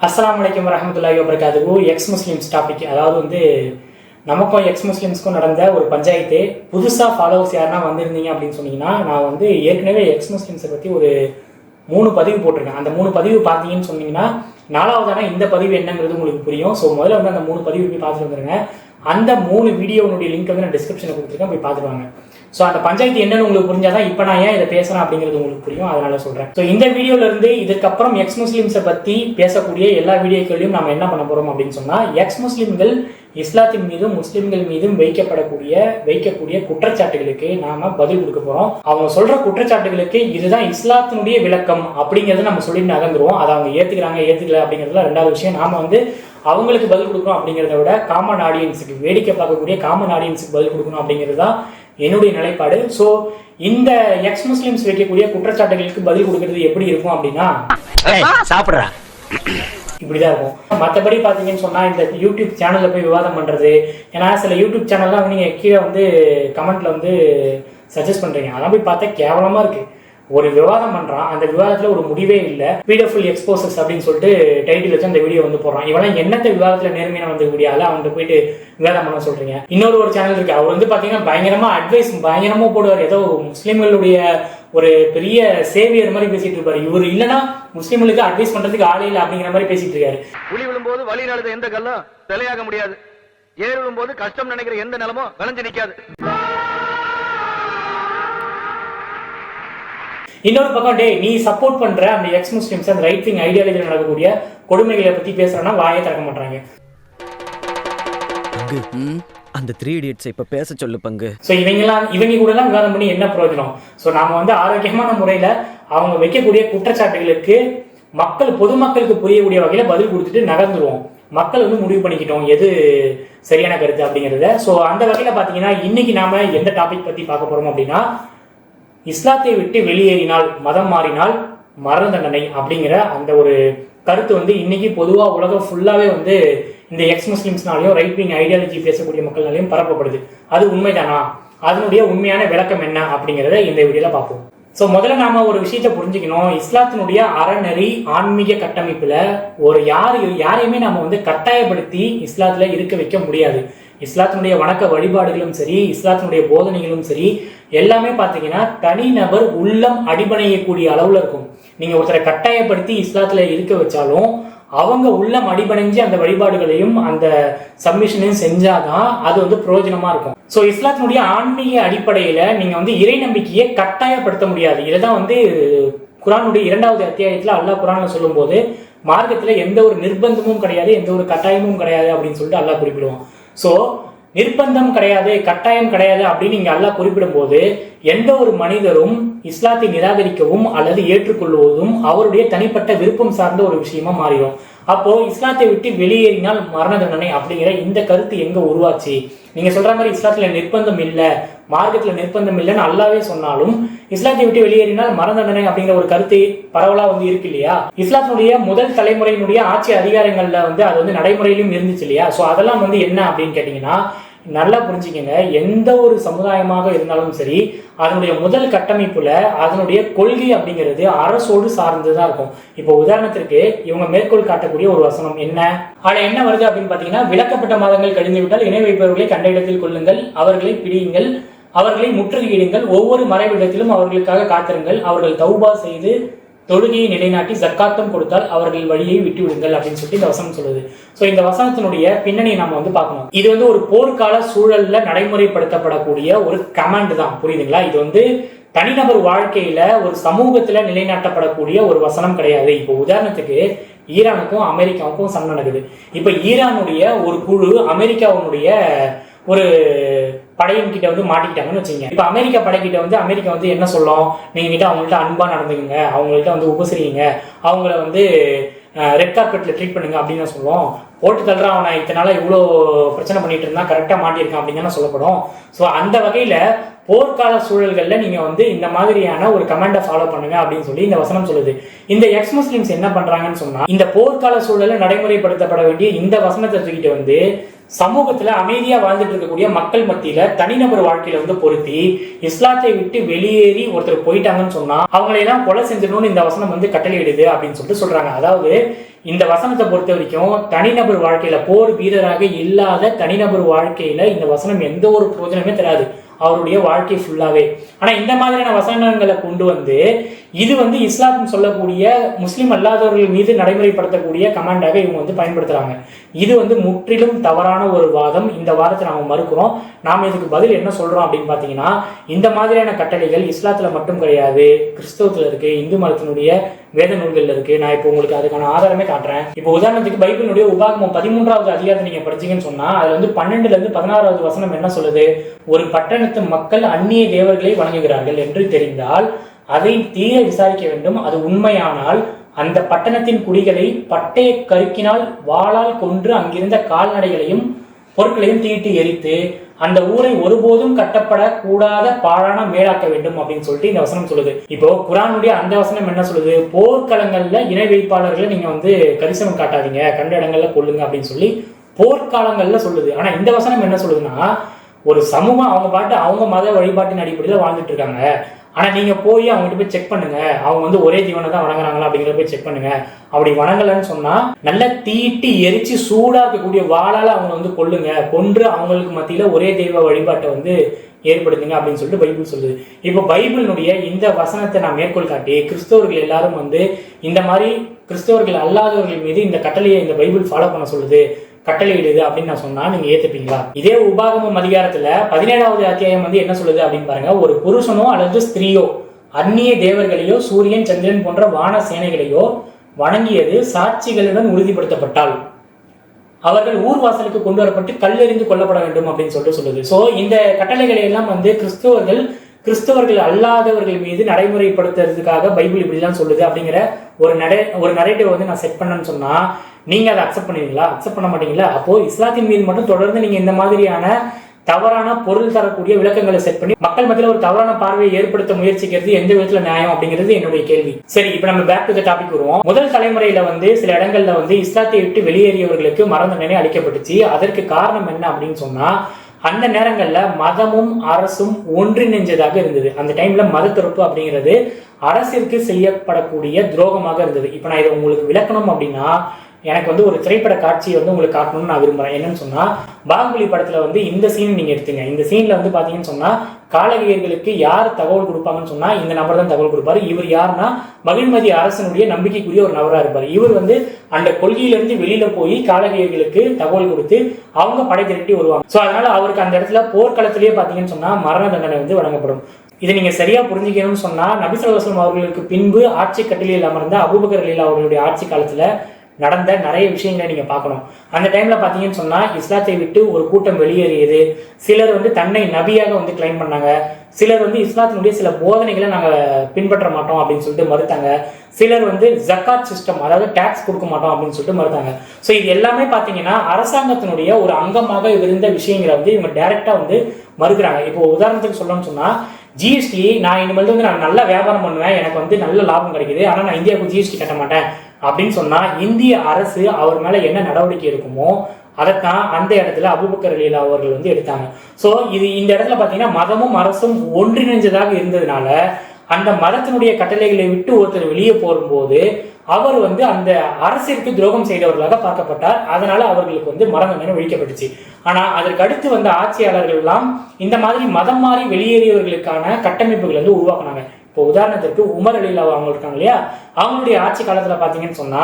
அஸ்ஸலாமு அலைக்கும் வரஹ்மத்துல்லாஹி வபரகாத்துஹு. எக்ஸ் முஸ்லிம்ஸ் டாபிக், அதாவது வந்து நமக்கும் எக்ஸ் முஸ்லிம்ஸ்க்கும் நடந்த ஒரு பஞ்சாயத்து. புதுசாக ஃபாலோவர்ஸ் யாருன்னா வந்திருந்தீங்க அப்படின்னு சொன்னீங்கன்னா, நான் வந்து ஏற்கனவே எக்ஸ் முஸ்லிம்ஸை பற்றி ஒரு 3 பதிவு போட்டிருக்கேன். அந்த 3 பதிவு பார்த்தீங்கன்னு சொன்னீங்கன்னா, 4வதான இந்த பதிவு என்னங்கிறது உங்களுக்கு புரியும். ஸோ முதல்ல வந்து அந்த 3 பதிவு போய் பார்த்துட்டு வந்துருங்க. அந்த 3 வீடியோனுடைய லிங்க் வந்து நான் டிஸ்கிரிப்ஷனில் கொடுத்துருக்கேன், போய் பார்த்துட்டு வாங்க. ஸோ அந்த பஞ்சாயத்து என்னன்னு உங்களுக்கு புரிஞ்சாதான் இப்போ நான் ஏன் இதை பேசுகிறேன் அப்படிங்கிறது உங்களுக்கு புரியும், அதனால சொல்கிறேன். ஸோ இந்த வீடியோலேருந்து இதுக்கப்புறம் எக்ஸ் முஸ்லிம்ஸை பற்றி பேசக்கூடிய எல்லா வீடியோக்களையும் நம்ம என்ன பண்ண போகிறோம் அப்படின்னு சொன்னால், எக்ஸ் முஸ்லிம்கள் இஸ்லாத்தின் மீதும் முஸ்லிம்கள் மீதும் வைக்கக்கூடிய குற்றச்சாட்டுகளுக்கு நாம பதில் கொடுக்க போறோம். அவங்க சொல்ற குற்றச்சாட்டுகளுக்கு இதுதான் இஸ்லாத்தினுடைய விளக்கம் அப்படிங்கறத நம்ம சொல்லிட்டு நகர்ந்துருவோம். அதை அவங்க ஏத்துக்கிறாங்க ஏத்துக்கல அப்படிங்கிறதுல 2வது விஷயம். நாம வந்து அவங்களுக்கு பதில் கொடுக்கணும் அப்படிங்கிறத விட காமன் ஆடியன்ஸுக்கு, வேடிக்கை பார்க்கக்கூடிய காமன் ஆடியன்ஸுக்கு பதில் கொடுக்கணும் அப்படிங்கிறது தான் என்னுடைய நிலைப்பாடு. ஸோ இந்த எக்ஸ் முஸ்லிம்ஸ் வைக்கக்கூடிய குற்றச்சாட்டுகளுக்கு பதில் கொடுக்கறது எப்படி இருக்கும் அப்படின்னா, சாப்பிடுறா இப்படிதான் இருக்கும். மற்றபடி பார்த்தீங்கன்னு சொன்னா, இந்த யூடியூப் சேனல்ல போய் விவாதம் பண்றது, ஏன்னா சில யூடியூப் சேனல்லாம் நீங்க கீழே வந்து கமெண்ட்ல வந்து சஜஸ்ட் பண்றீங்க, அதெல்லாம் போய் பார்த்தா கேவலமா இருக்கு. ஒரு விவாதம் பண்றான், அந்த விவாதத்துல ஒரு முடிவே இல்லை, வீடியோ ஃபுல் எக்ஸ்போசஸ் அப்படின்னு சொல்லிட்டு டைட்டில் வச்சு அந்த வீடியோ வந்து போடுறான். இவெல்லாம் என்னத்த விவாதத்துல நேர்மையான வந்து முடியாது, அவன்கிட்ட போயிட்டு விவாதம் பண்ண சொல்றீங்க. இன்னொரு சேனல் இருக்கு, அவர் வந்து பாத்தீங்கன்னா பயங்கரமா அட்வைஸ் பயங்கரமா போடுவார். ஏதோ முஸ்லிம்களுடைய ஒரு பெரிய சேவியர் மாதிரி பேசிட்டு இருப்பாரு. இவர் இல்லைன்னா முஸ்லிம்களுக்கு அட்வைஸ் பண்றதுக்கு ஆளே இல்லை அப்படிங்கிற மாதிரி பேசிட்டு இருக்காரு. புலி விழும்போது வழி நடந்த எந்த கல்லும் தலையாக முடியாது, ஏறு விழும்போது கஷ்டம் நினைக்கிற எந்த நிலமும் விளைஞ்சு நிக்காது. இன்னொரு பக்கம், டே நீ சப்போர்ட் பண்ற அந்த எக்ஸ் முஸ்லிம்ஸ் அந்த ரைட் விங் ஐடியாலஜியில் நடக்கக்கூடிய கொடுமைகளை பத்தி பேசுறேன்னா வாயை திறக்க மாட்டாங்க. அந்த 3 idiots இப்ப பேச சொல்லு பங்கு. ஸோ இவங்க கூட எல்லாம் விவாதம் பண்ணி என்ன பிரயோஜனம்? ஸோ நாம வந்து ஆரோக்கியமான முறையில அவங்க வைக்கக்கூடிய குற்றச்சாட்டுகளுக்கு பொதுமக்களுக்கு புரியக்கூடிய வகையில பதில் கொடுத்துட்டு நகர்ந்துருவோம். மக்கள் வந்து முடிவு பண்ணிக்கிட்டோம் எது சரியான கருத்து அப்படிங்கிறத. ஸோ அந்த வகையில பாத்தீங்கன்னா, இன்னைக்கு நாம எந்த டாபிக் பத்தி பார்க்க போறோம் அப்படின்னா, இஸ்லாத்தை விட்டு வெளியேறினால், மதம் மாறினால் மரண தண்டனை அப்படிங்கிற அந்த ஒரு கருத்து வந்து இன்னைக்கு பொதுவா உலகம் ஃபுல்லாவே வந்து இந்த எக்ஸ் முஸ்லிம்ஸ்னாலையும் ரைட் விங் ஐடியாலஜி பேசக்கூடிய மக்கள்னாலையும் பரப்பப்படுது. அது உண்மைதானா? அதனுடைய உண்மையான விளக்கம் என்ன அப்படிங்கிறத இந்த வீடியோல பார்ப்போம். ஸோ முதல்ல நாம ஒரு விஷயத்தை புரிஞ்சுக்கணும். இஸ்லாத்தினுடைய அறநெறி ஆன்மீக கட்டமைப்புல யாரையுமே நாம வந்து கட்டாயப்படுத்தி இஸ்லாத்துல இருக்க வைக்க முடியாது. இஸ்லாத்தினுடைய வணக்க வழிபாடுகளும் சரி, இஸ்லாத்தினுடைய போதனைகளும் சரி, எல்லாமே பார்த்தீங்கன்னா தனிநபர் உள்ளம் அடிபணியக்கூடிய அளவுல இருக்கும். நீங்க ஒருத்தரை கட்டாயப்படுத்தி இஸ்லாத்துல இருக்க வச்சாலும் அவங்க உள்ளம் அடிபணிஞ்சு அந்த வழிபாடுகளையும் அந்த சப்மிஷனையும் செஞ்சாதான் அது வந்து பிரயோஜனமா இருக்கும். ஸோ இஸ்லாத்தினுடைய ஆன்மீக அடிப்படையில நீங்க வந்து இறை நம்பிக்கையை கட்டாயப்படுத்த முடியாது. இதைதான் வந்து குர்ஆனுடைய 2வது அத்தியாயத்துல அல்லாஹ் குர்ஆன்ல சொல்லும் போது, மார்க்கத்துல எந்த ஒரு நிர்பந்தமும் கிடையாது, எந்த ஒரு கட்டாயமும் கிடையாது அப்படின்னு சொல்லிட்டு அல்லாஹ் குறிப்பிடுவான். ஸோ நிர்பந்தம் கிடையாது, கட்டாயம் கிடையாது அப்படின்னு இங்க அல்லாஹ் குறிப்பிடும் போது, எந்த ஒரு மனிதரும் இஸ்லாத்தை நிராகரிக்கவும் அல்லது ஏற்றுக்கொள்வதும் அவருடைய தனிப்பட்ட விருப்பம் சார்ந்த ஒரு விஷயமா மாறிடும். அப்போ இஸ்லாத்தை விட்டு வெளியேறினால் மரண தண்டனை அப்படிங்கிற இந்த கருத்து எங்க உருவாச்சு? நீங்க சொல்ற மாதிரி இஸ்லாத்துல நிர்பந்தம் இல்லை, மார்க்கத்துல நிர்பந்தம் இல்லைன்னு அல்லாவே சொன்னாலும், இஸ்லாத்தை விட்டு வெளியேறினால் மரண தண்டனை அப்படிங்கிற ஒரு கருத்து பரவலா வந்து இருக்கு இல்லையா? இஸ்லாத்தினுடைய முதல் தலைமுறையினுடைய ஆட்சி அதிகாரங்கள்ல வந்து அது வந்து நடைமுறையிலும் இருந்துச்சு இல்லையா? ஸோ அதெல்லாம் வந்து என்ன அப்படின்னு கேட்டீங்கன்னா, நல்லா புரிஞ்சுக்கங்க. எந்த ஒரு சமுதாயமாக இருந்தாலும் சரி, அதனுடைய முதல் கட்டமைப்புல அதனுடைய கொள்கை அப்படிங்கிறது அரசோடு சார்ந்துதான் இருக்கும். இப்போ உதாரணத்திற்கு இவங்க மேற்கோள் காட்டக்கூடிய ஒரு வசனம் என்ன வருது அப்படின்னு பாத்தீங்கன்னா, விலக்கப்பட்ட மதங்கள் கடிந்து விட்டால் இணை வைப்பவர்களை கண்ட இடத்தில் கொள்ளுங்கள், அவர்களை பிடியுங்கள், அவர்களை முற்றுகையிடுங்கள், ஒவ்வொரு மறைவிடத்திலும் அவர்களுக்காக காத்திருங்கள், அவர்கள் தௌபா செய்து தொழுகையை நிலைநாட்டி ஜக்காத்தும் கொடுத்தால் அவர்கள் வழியை விட்டு விடுங்கள் அப்படின்னு சொல்லிட்டு இந்த வசனம் சொல்லுது. ஸோ இந்த வசனத்தினுடைய பின்னணியை நம்ம வந்து பார்க்கணும். இது வந்து ஒரு போர்க்கால சூழல்ல நடைமுறைப்படுத்தப்படக்கூடிய ஒரு கமாண்ட் தான், புரியுதுங்களா? இது வந்து தனிநபர் வாழ்க்கையில ஒரு சமூகத்துல நிலைநாட்டப்படக்கூடிய ஒரு வசனம் கிடையாது. இப்போ உதாரணத்துக்கு ஈரானுக்கும் அமெரிக்காவுக்கும் சண்டை நடக்குது. இப்ப ஈரானுடைய ஒரு குழு அமெரிக்காவுடைய ஒரு படையின் கிட்ட வந்து மாட்டிக்கிட்டாங்கன்னு வச்சுங்க. இப்ப அமெரிக்கா படைக்கிட்ட வந்து அமெரிக்கா வந்து என்ன சொல்லும், நீங்க கிட்ட அவங்கள்ட்ட அன்பா நடந்துக்குங்க, அவங்கள்ட்ட வந்து உபசரிங்க, அவங்கள வந்து ரெட் கார்பெட்ல ட்ரீட் பண்ணுங்க அப்படின்னு தான் சொல்லுவோம். போட்டு தள்ளுறான், அவனை இத்தனால இவ்வளோ பிரச்சனை பண்ணிட்டு இருந்தா கரெக்டா மாட்டியிருக்கான் அப்படின்னு தானே சொல்லப்படும். ஸோ அந்த வகையில போர்க்கால சூழல்கள்ல நீங்க வந்து இந்த மாதிரியான ஒரு கமாண்டை ஃபாலோ பண்ணுங்க அப்படின்னு சொல்லி இந்த வசனம் சொல்லுது. இந்த எக்ஸ் முஸ்லிம்ஸ் என்ன பண்றாங்கன்னு சொன்னா, இந்த போர்க்கால சூழல்ல நடைமுறைப்படுத்தப்பட வேண்டிய இந்த வசனத்தை தூக்கிட்டு வந்து சமூகத்துல அமைதியா வாழ்ந்துட்டு இருக்கக்கூடிய மக்கள் மத்தியில தனிநபர் வாழ்க்கையில வந்து பொருத்தி இஸ்லாத்தை விட்டு வெளியேறி ஒருத்தர் போயிட்டாங்கன்னு சொன்னா அவங்களை எல்லாம் கொலை செஞ்சிடணும்னு இந்த வசனம் வந்து கட்டளையிடுது அப்படின்னு சொல்லிட்டு சொல்றாங்க. அதாவது இந்த வசனத்தை பொறுத்த வரைக்கும் தனிநபர் வாழ்க்கையில, போர் வீரராக இல்லாத தனிநபர் வாழ்க்கையில இந்த வசனம் எந்த ஒரு பிரயோஜனமே தராது அவருடைய வாழ்க்கை ஃபுல்லாவே. ஆனா இந்த மாதிரியான வசனங்களை கொண்டு வந்து இது வந்து இஸ்லாம் சொல்லக்கூடிய முஸ்லிம் அல்லாதவர்கள் மீது நடைமுறைப்படுத்தக்கூடிய கமாண்டாக இவங்க வந்து பயன்படுத்துறாங்க. இது வந்து முற்றிலும் தவறான ஒரு வாதம். இந்த வாதத்தை நாம மறுக்கிறோம். நாம இதுக்கு பதில் என்ன சொல்றோம் அப்படின்னு பாத்தீங்கன்னா, இந்த மாதிரியான கட்டளைகள் இஸ்லாத்துல மட்டும் கிடையாது, கிறிஸ்தவத்துல இருக்கு, இந்து மதத்தினுடைய வேத நூல்கள்ல இருக்கு. நான் இப்போ உங்களுக்கு அதுக்கான ஆதாரமே காட்டுறேன். இப்போ உதாரணத்துக்கு பைபிளுடைய உபாகமம் 13வது அதிகாரத்தை நீங்க படிச்சீங்கன்னு சொன்னா அதுல வந்து 12ல இருந்து 16வது வசனம் என்ன சொல்லுது? ஒரு பட்டணத்து மக்கள் அந்நிய தேவர்களை வணங்குகிறார்கள் என்று தெரிந்தால் அதை தீர விசாரிக்க வேண்டும். அது உண்மையானால் அந்த பட்டணத்தின் குடிகளை பட்டய கருக்கினால் வாளால் கொன்று அங்கிருந்த கால்நடைகளையும் பொருட்களையும் தீட்டி எரித்து அந்த ஊரை ஒருபோதும் கட்டப்படக்கூடாத பாழான மேலாக்க வேண்டும் அப்படின்னு சொல்லிட்டு இந்த வசனம் சொல்லுது. இப்போ குரானுடைய அந்த வசனம் என்ன சொல்லுது? போர்க்களங்கள்ல இணை வைப்பாளர்களை நீங்க வந்து கரிசனம் காட்டாதீங்க, கண்ட இடங்கள்ல கொள்ளுங்க அப்படின்னு சொல்லி போர்க்காலங்கள்ல சொல்லுது. ஆனா இந்த வசனம் என்ன சொல்லுதுன்னா, ஒரு சமூகம் அவங்க பாட்டு அவங்க மத வழிபாட்டின் அடிப்படையில் வாழ்ந்துட்டு இருக்காங்க. ஆனா நீங்க போய் அவங்ககிட்ட போய் செக் பண்ணுங்க, அவங்க வந்து ஒரே ஜீவனை தான் வணங்குறாங்களா அப்படிங்கிற போய் செக் பண்ணுங்க. அப்படி வணங்கலன்னு சொன்னா நல்லா தீட்டி எரிச்சு சூடா இருக்கக்கூடிய வாளால அவங்க வந்து கொல்லுங்க, கொன்று அவங்களுக்கு மத்தியில ஒரே தெய்வ வழிபாட்டை வந்து ஏற்படுத்துங்க அப்படின்னு சொல்லிட்டு பைபிள் சொல்லுது. இப்போ பைபிளினுடைய இந்த வசனத்தை நான் மேற்கோள் காட்டி கிறிஸ்தவர்கள் எல்லாரும் வந்து இந்த மாதிரி கிறிஸ்தவர்கள் அல்லாதவர்கள் மீது இந்த கட்டளையை இந்த பைபிள் ஃபாலோ பண்ண சொல்லுது, கட்டளையிடுது அப்படின்னு நான் சொன்னா நீங்க ஏத்துப்பீங்களா? இதே உபாகமம் அதிகாரத்துல 17வது அத்தியாயம் வந்து என்ன சொல்லுது அப்படின்னு பாருங்க. ஒரு புருஷனோ அல்லது ஸ்திரீயோ அந்நிய தேவர்களையோ சூரியன் சந்திரன் போன்ற வான சேனைகளையோ வணங்கியது சாட்சிகளுடன் உறுதிப்படுத்தப்பட்டால் அவர்கள் ஊர் வாசலுக்கு கொண்டு வரப்பட்டு கல்லெறிந்து கொல்லப்பட வேண்டும் அப்படின்னு சொல்லிட்டு சொல்லுது. சோ இந்த கட்டளைகளை எல்லாம் வந்து கிறிஸ்தவர்கள் அல்லாதவர்கள் மீது நடைமுறைப்படுத்துறதுக்காக பைபிள் இப்படிலாம் சொல்லுது அப்படிங்கிற ஒரு நரேட்டிவ் வந்து நான் செட் பண்ணேன்னு சொன்னா நீங்க அதை அக்செப்ட் பண்ணுவீங்களா? அக்செப்ட் பண்ண மாட்டீங்களா? அப்போ இஸ்லாத்தின் மீது மட்டும் தொடர்ந்து நீங்க இந்த மாதிரியான தவறான பொருள் தரக்கூடிய விளக்கங்களை செட் பண்ணி மக்கள் மத்தியில் ஒரு தவறான பார்வையை ஏற்படுத்த முயற்சிக்கிறது எந்த விதத்துல நியாயம் அப்படிங்கிறது என்னுடைய கேள்வி. சரி, இப்ப நம்ம பேக் டு தி டாபிக் வருவோம். முதல் தலைமுறையில வந்து சில இடங்கள்ல வந்து இஸ்லாத்தை விட்டு வெளியேறியவர்களுக்கு மரண தண்டனை அளிக்கப்பட்டுச்சு. அதற்கு காரணம் என்ன அப்படின்னு சொன்னா, அந்த நேரங்கள்ல மதமும் அரசும் ஒன்றிணைஞ்சதாக இருந்தது. அந்த டைம்ல மத துறப்பு அப்படிங்கிறது அரசிற்கு செய்யப்படக்கூடிய துரோகமாக இருந்தது. இப்ப நான் இதை உங்களுக்கு விளக்கணும் அப்படின்னா எனக்கு வந்து ஒரு திரைப்பட காட்சியை வந்து உங்களுக்கு காட்டணும்னு நான் விரும்புறேன். என்னன்னு சொன்னா, பாகுபலி படத்துல வந்து இந்த சீன் நீங்க எடுத்துங்க. இந்த சீன்ல வந்து பாத்தீங்கன்னு சொன்னா காலகியர்களுக்கு யார் தகவல் கொடுப்பாங்கன்னு சொன்னா இந்த நபர் தான் தகவல் கொடுப்பாரு. இவர் யாருன்னா மகிழ்மதி அரசனுடைய நம்பிக்கைக்குரிய ஒரு நபரா இருப்பாரு. இவர் வந்து அந்த கொள்கையிலிருந்து வெளியில போய் காலகியர்களுக்கு தகவல் கொடுத்து அவங்க படை திரட்டி வருவாங்க. சோ அதனால அவருக்கு அந்த இடத்துல போர்க்களத்திலேயே பாத்தீங்கன்னு சொன்னா மரண தண்டனை வந்து வழங்கப்படும். இதை நீங்க சரியா புரிஞ்சுக்கணும்னு சொன்னா, நபி ஸல்லல்லாஹு அலைஹி வஸல்லம் அவர்களுக்கு பின்பு ஆட்சி கட்டளையில் அமர்ந்த அபூபக்கர் ரலியல்லாஹு அவர்களுடைய ஆட்சி காலத்துல நடந்த நிறைய விஷயங்களை நீங்க பார்க்கணும். அந்த டைம்ல பாத்தீங்கன்னு சொன்னா இஸ்லாத்தை விட்டு ஒரு கூட்டம் வெளியேறியது. சிலர் வந்து தன்னை நபியாக வந்து கிளைம் பண்ணாங்க. சிலர் வந்து இஸ்லாத்தினுடைய சில போதனைகளை நாங்க பின்பற்ற மாட்டோம் அப்படின்னு சொல்லிட்டு மறுத்தாங்க. சிலர் வந்து ஜக்காத் சிஸ்டம், அதாவது டாக்ஸ் கொடுக்க மாட்டோம் அப்படின்னு சொல்லிட்டு மறுத்தாங்க. ஸோ இது எல்லாமே பாத்தீங்கன்னா அரசாங்கத்தினுடைய ஒரு அங்கமாக இருந்த விஷயங்களை வந்து இவங்க டைரக்டா வந்து மறுக்கிறாங்க. இப்போ உதாரணத்துக்கு சொல்லணும்னு சொன்னா, ஜிஎஸ்டி நான் இனிமேல் வந்து நான் நல்லா வியாபாரம் பண்ணுவேன், எனக்கு வந்து நல்ல லாபம் கிடைக்குது, ஆனா நான் இந்தியாவுக்கு ஜிஎஸ்டி கட்ட மாட்டேன் அப்படின்னு சொன்னா இந்திய அரசு அவர் மேல என்ன நடவடிக்கை இருக்குமோ அதைத்தான் அந்த இடத்துல அபூபக்கர் ரலியல்லாஹு அவர்கள் வந்து எடுத்தாங்க. சோ இது இந்த இடத்துல பாத்தீங்கன்னா மதமும் அரசும் ஒன்றிணைஞ்சதாக இருந்ததுனால அந்த மதத்தினுடைய கட்டளைகளை விட்டு ஒருத்தர் வெளியே போகும்போது அவர் வந்து அந்த அரசிற்கு துரோகம் செய்தவர்களாக பார்க்கப்பட்டார். அதனால அவர்களுக்கு வந்து மரண தண்டனை விதிக்கப்பட்டுச்சு. ஆனா அதற்கு அடுத்து வந்த ஆட்சியாளர்கள் எல்லாம் இந்த மாதிரி மதம் மாறி வெளியேறியவர்களுக்கான கட்டமைப்புகள் வந்து உருவாக்குனாங்க. இப்போ உதாரணத்திற்கு உமர் ரலியல்லாஹு அவங்க இருக்காங்க இல்லையா, அவங்களுடைய ஆட்சி காலத்துல பாத்தீங்கன்னு சொன்னா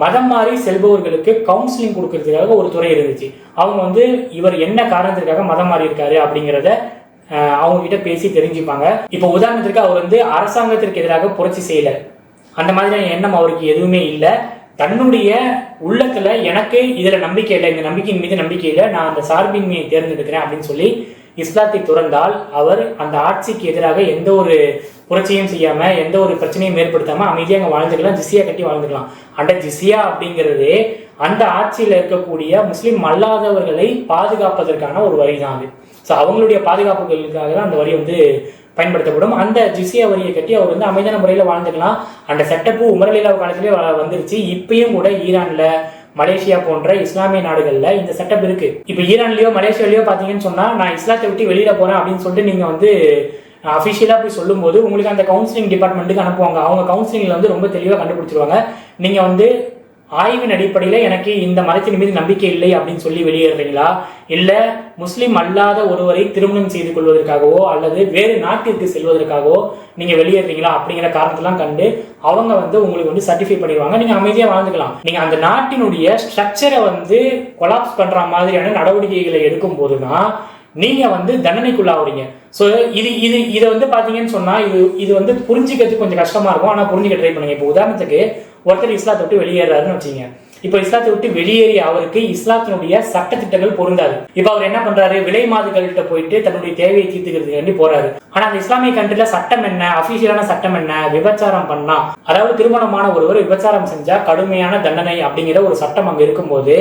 மதம் மாறி செல்பவர்களுக்கு கவுன்சிலிங் கொடுக்கறதுக்காக ஒரு துறை இருந்துச்சு. அவங்க வந்து இவர் என்ன காரணத்திற்காக மதம் மாறி இருக்காரு அப்படிங்கிறத அவங்க கிட்ட பேசி தெரிஞ்சுப்பாங்க. இப்போ உதாரணத்திற்கு அவர் வந்து அரசாங்கத்திற்கு எதிராக புரட்சி செய்யல, அந்த மாதிரியான எண்ணம் அவருக்கு எதுவுமே இல்லை. தன்னுடைய உள்ளத்துல எனக்கு இதுல நம்பிக்கை இல்லை, இந்த நம்பிக்கையின் மீது நம்பிக்கை இல்லை, நான் அந்த சார்பின்மையை தேர்ந்தெடுக்கிறேன் அப்படின்னு சொல்லி இஸ்லாத்தை துறந்தால் அவர் அந்த ஆட்சிக்கு எதிராக எந்த ஒரு புரட்சியும் செய்யாம எந்த ஒரு பிரச்சனையும் ஏற்படுத்தாம அமைதியாக அங்கே வாழ்ந்துக்கலாம், ஜிசியா கட்டி வாழ்ந்துக்கலாம். அந்த ஜிசியா அப்படிங்கிறது அந்த ஆட்சியில் இருக்கக்கூடிய முஸ்லிம் அல்லாதவர்களை பாதுகாப்பதற்கான ஒரு வரி தான் அது. ஸோ அவங்களுடைய பாதுகாப்புகளுக்காக தான் அந்த வரி வந்து பயன்படுத்தப்படும். அந்த ஜிசியா வரியை கட்டி அவர் வந்து அமைதியான முறையில் வாழ்ந்துக்கலாம். அந்த செட்டப்பு உமர் ரலியல்லாஹு காலத்திலே வந்துருச்சு. இப்பயும் கூட ஈரான்ல, மலேசியா போன்ற இஸ்லாமிய நாடுகள்ல இந்த செட்டப் இருக்கு. இப்ப ஈரான்லயோ மலேசியாலயோ பாத்தீங்கன்னு சொன்னா நான் இஸ்லாத்தை விட்டு வெளியில போறேன் அப்படின்னு சொல்லிட்டு நீங்க வந்து அபிஷியலா போய் சொல்லும் போது உங்களுக்கு அந்த கவுன்சிலிங் டிபார்ட்மெண்ட்டுக்கு அனுப்புவாங்க. அவங்க கவுன்சிலிங்ல வந்து ரொம்ப தெளிவா கண்டுபிடிச்சிருவாங்க நீங்க வந்து ஆய்வின் அடிப்படையில எனக்கு இந்த மதத்தின் மீது நம்பிக்கை இல்லை அப்படின்னு சொல்லி வெளியேறீங்களா, இல்ல முஸ்லிம் அல்லாத ஒருவரை திருமணம் செய்து கொள்வதற்காகவோ அல்லது வேறு நாட்டிற்கு செல்வதற்காகவோ நீங்க வெளியேறீங்களா அப்படிங்கிற காரணத்தெல்லாம் கண்டு அவங்க உங்களுக்கு சர்டிஃபை பண்ணிடுவாங்க. நீங்க அமைதியா வாழ்ந்துக்கலாம். நீங்க அந்த நாட்டினுடைய ஸ்ட்ரக்சரை கொலாப்ஸ் பண்ற மாதிரியான நடவடிக்கைகளை எடுக்கும் போதுதான் நீங்க தண்டனைக்குள்ளாவீங்க. ஸோ இதை பாத்தீங்கன்னு சொன்னா இது புரிஞ்சுக்கிறதுக்கு கொஞ்சம் கஷ்டமா இருக்கும். ஆனா புரிஞ்சுக்க ட்ரை பண்ணுங்க. இப்போ உதாரணத்துக்கு ஒருத்தர் இஸ்லாத்தை விட்டு வெளியேறாருன்னு வச்சுங்க. இப்போ இஸ்லாத்தை விட்டு வெளியேறி அவருக்கு இஸ்லாத்தினுடைய சட்ட திட்டங்கள் பொருந்தாது. இப்போ அவர் என்ன பண்றாரு, விலை மாதுகள்கிட்ட போயிட்டு தன்னுடைய தேவையை தீர்த்துக்கிறதுக்கு வேண்டி போறாரு. ஆனா அந்த இஸ்லாமிய கண்ட்ரில சட்டம் என்ன, அபிஷியலான சட்டம் என்ன, விபச்சாரம் பண்ணா, அதாவது திருமணமான ஒருவர் விபச்சாரம் செஞ்சா கடுமையான தண்டனை அப்படிங்கிற ஒரு சட்டம் அங்க இருக்கும்போது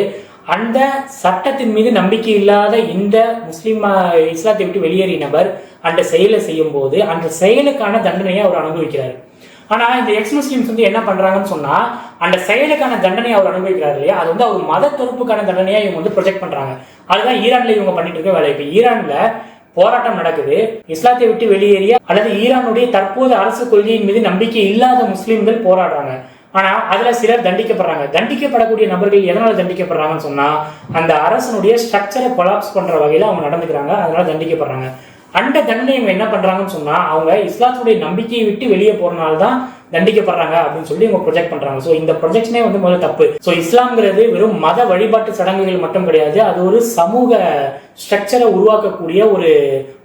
அந்த சட்டத்தின் மீது நம்பிக்கை இல்லாத இந்த இஸ்லாத்தை விட்டு வெளியேறிய நபர் அந்த செயலை செய்யும் போது அந்த செயலுக்கான தண்டனையை அவர் அனுபவிக்கிறார். ஆனா இந்த எக்ஸ் முஸ்லிம்ஸ் என்ன பண்றாங்கன்னு சொன்னா அந்த செயலுக்கான தண்டனையை அவர் அனுபவிக்கிறார் இல்லையா, அது அவர் மத தொகுப்புக்கான தண்டனையா இவங்க ப்ரொஜெக்ட் பண்றாங்க. அதுதான் ஈரான்ல இவங்க பண்ணிட்டு இருக்க வேலை. இப்ப ஈரான்ல போராட்டம் நடக்குது. இஸ்லாத்தை விட்டு வெளியேறிய அல்லது ஈரானுடைய தற்போது அரசு கொள்கையின் மீது நம்பிக்கை இல்லாத முஸ்லிம்கள் போராடுறாங்க. ஆனா அதுல சிலர் தண்டிக்கப்படுறாங்க. தண்டிக்கப்படக்கூடிய நபர்கள் எதனால தண்டிக்கப்படுறாங்கன்னு சொன்னா அந்த அரசனுடைய ஸ்ட்ரக்சரை கொலாப்ஸ் பண்ற வகையில அவங்க நடந்துக்கிறாங்க, அதனால தண்டிக்கப்படுறாங்க. அந்த தண்டனை இவங்க என்ன பண்றாங்கன்னு சொன்னா அவங்க இஸ்லாத்துடைய நம்பிக்கையை விட்டு வெளியே போறனால தான் தண்டிக்கப்படுறாங்க அப்படின்னு சொல்லி இவங்க ப்ரொஜெக்ட் பண்றாங்க. ஸோ இந்த ப்ரொஜெக்ஷனே முதல்ல தப்பு. ஸோ இஸ்லாம்ங்கிறது வெறும் மத வழிபாட்டு சடங்குகள் மட்டும் கிடையாது, அது ஒரு சமூக ஸ்ட்ரக்சரை உருவாக்கக்கூடிய ஒரு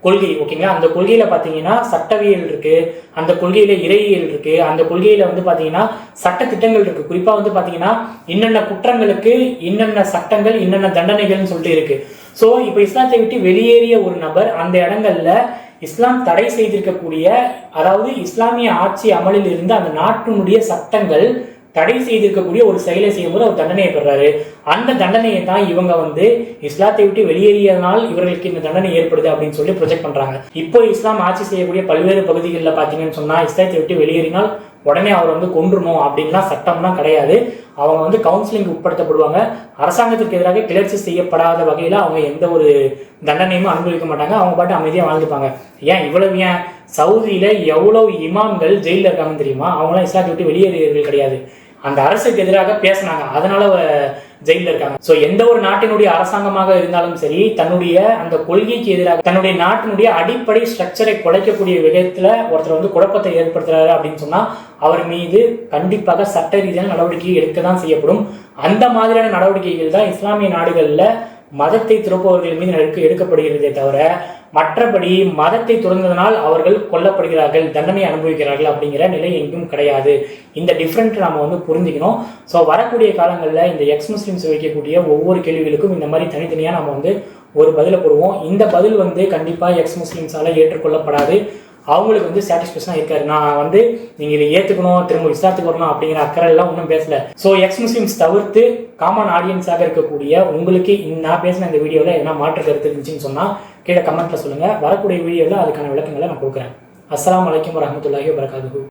கொள்கை. ஓகேங்களா, அந்த கொள்கையில பாத்தீங்கன்னா சட்டவியல் இருக்கு, அந்த கொள்கையில இறையியல் இருக்கு, அந்த கொள்கையில பாத்தீங்கன்னா சட்ட திட்டங்கள் இருக்கு. குறிப்பா பாத்தீங்கன்னா இன்னென்ன குற்றங்களுக்கு இன்னென்ன சட்டங்கள் இன்னென்ன தண்டனைகள்னு சொல்லிட்டு இருக்கு. ஸோ இப்போ இஸ்லாத்தை விட்டு வெளியேறிய ஒரு நபர் அந்த இடங்கள்ல இஸ்லாம் தடை செய்திருக்கக்கூடிய, அதாவது இஸ்லாமிய ஆட்சி அமலில் இருந்து அந்த நாட்டினுடைய சட்டங்கள் தடை செய்திருக்கக்கூடிய ஒரு செயலை செய்யும்போது அவர் தண்டனையை பெறாரு. அந்த தண்டனையை தான் இவங்க இஸ்லாத்தை விட்டு வெளியேறியதனால் இவர்களுக்கு இந்த தண்டனை ஏற்படுது அப்படின்னு சொல்லி ப்ரொஜெக்ட் பண்றாங்க. இப்போ இஸ்லாம் ஆட்சி செய்யக்கூடிய பல்வேறு பகுதிகளில் பாத்தீங்கன்னு சொன்னா இஸ்லாத்தை விட்டு வெளியேறினால் உடனே அவர் கொன்றணும் அப்படின்லாம் சட்டம்லாம் கிடையாது. அவங்க கவுன்சிலிங் உட்படுத்தப்படுவாங்க. அரசாங்கத்திற்கு எதிராக கிளர்ச்சி செய்யப்படாத வகையில அவங்க எந்த ஒரு தண்டனையும் அனுபவிக்க மாட்டாங்க. அவங்க பாட்டு அமைதியா வாழ்ந்துப்பாங்க. ஏன் சவுதியில எவ்வளவு இமாம்கள் ஜெயில இருக்காங்கன்னு தெரியுமா? அவங்களாம் இஸ்லாத்தை விட்டு வெளியேறியவர்கள் கிடையாது, அந்த அரசுக்கு எதிராக பேசினாங்க, அதனால ஜெயில இருக்காங்க. சோ எந்த ஒரு நாட்டினுடைய அரசாங்கமாக இருந்தாலும் சரி தன்னுடைய அந்த கொள்கைக்கு எதிராக தன்னுடைய நாட்டினுடைய அடிப்படை ஸ்ட்ரக்சரை குலைக்கக்கூடிய விதத்துல ஒருத்தர் குழப்பத்தை ஏற்படுத்துறாரு அப்படின்னு சொன்னா அவர் மீது கண்டிப்பாக சட்ட ரீதியான நடவடிக்கை எடுக்கதான் செய்யப்படும். அந்த மாதிரியான நடவடிக்கைகள் தான் இஸ்லாமிய நாடுகள்ல மதத்தை துறப்பவர்கள் மீது எடுக்கப்படுகிறதே தவிர மற்றபடி மதத்தை துறந்ததனால் அவர்கள் கொல்லப்படுகிறார்கள், தண்டனை அனுபவிக்கிறார்கள் அப்படிங்கிற நிலை எங்கும் கிடையாது. இந்த டிஃப்ரெண்ட் நாம புரிஞ்சுக்கணும். ஸோ வரக்கூடிய காலங்களில் இந்த எக்ஸ் முஸ்லிம்ஸ் வைக்கக்கூடிய ஒவ்வொரு கேள்விகளுக்கும் இந்த மாதிரி தனித்தனியா நம்ம ஒரு பதிலை போடுவோம். இந்த பதில் கண்டிப்பா எக்ஸ் முஸ்லிம்ஸால ஏற்றுக்கொள்ளப்படாது. அவங்களுக்கு சாட்டிஸ்பேக்ஷனா இருக்காரு. நான் நீங்க இதை ஏத்துக்கணும், திரும்ப இஸ்லாத்துக்கு வரணும் அப்படிங்கிற அக்கறை எல்லாம் ஒன்றும் பேசல. ஸோ எக்ஸ் முஸ்லிம்ஸ் தவிர்த்து காமன் ஆடியன்ஸாக இருக்கக்கூடிய உங்களுக்கு நான் பேசின இந்த வீடியோல என்ன மாற்று கருத்து இருந்துச்சுன்னு சொன்னா கீழே கமெண்ட்ல சொல்லுங்க. வரக்கூடிய வீடியோல அதுக்கான விளக்கங்களை நான் கொடுக்குறேன். அஸ்ஸலாமு அலைக்கும் வரஹ்மத்துல்லாஹி வபரகாத்துஹு.